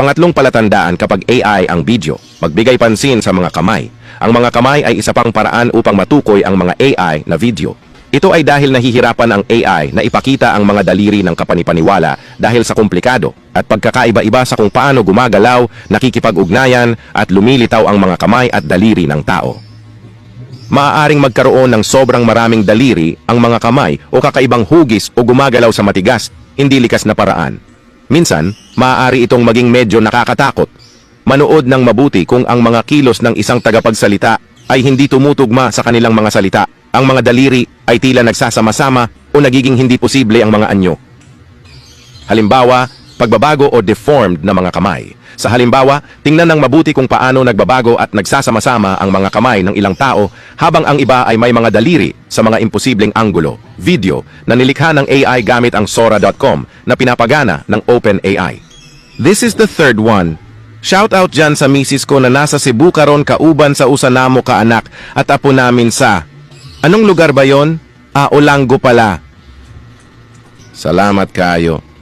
Pangatlong palatandaan kapag AI ang video, magbigay pansin sa mga kamay. Ang mga kamay ay isa pang paraan upang matukoy ang mga AI na video. Ito ay dahil nahihirapan ang AI na ipakita ang mga daliri ng kapanipaniwala dahil sa komplikado at pagkakaiba-iba sa kung paano gumagalaw, nakikipag-ugnayan at lumilitaw ang mga kamay at daliri ng tao. Maaaring magkaroon ng sobrang maraming daliri ang mga kamay o kakaibang hugis o gumagalaw sa matigas, hindi likas na paraan. Minsan, maaari itong maging medyo nakakatakot. Manood ng mabuti kung ang mga kilos ng isang tagapagsalita ay hindi tumutugma sa kanilang mga salita. Ang mga daliri ay tila nagsasama-sama o nagiging hindi posible ang mga anyo. Halimbawa, pagbabago o deformed na mga kamay. Sa halimbawa, tingnan ng mabuti kung paano nagbabago at nagsasama-sama ang mga kamay ng ilang tao habang ang iba ay may mga daliri sa mga imposibleng anggulo. Video na nilikha ng AI gamit ang Sora.com na pinapagana ng OpenAI. This is the third one. Shout out dyan sa misis ko na nasa Cebu karon kauban sa usa namo ka anak at apo namin sa... Anong lugar ba yon? Olanggo pala. Salamat kayo.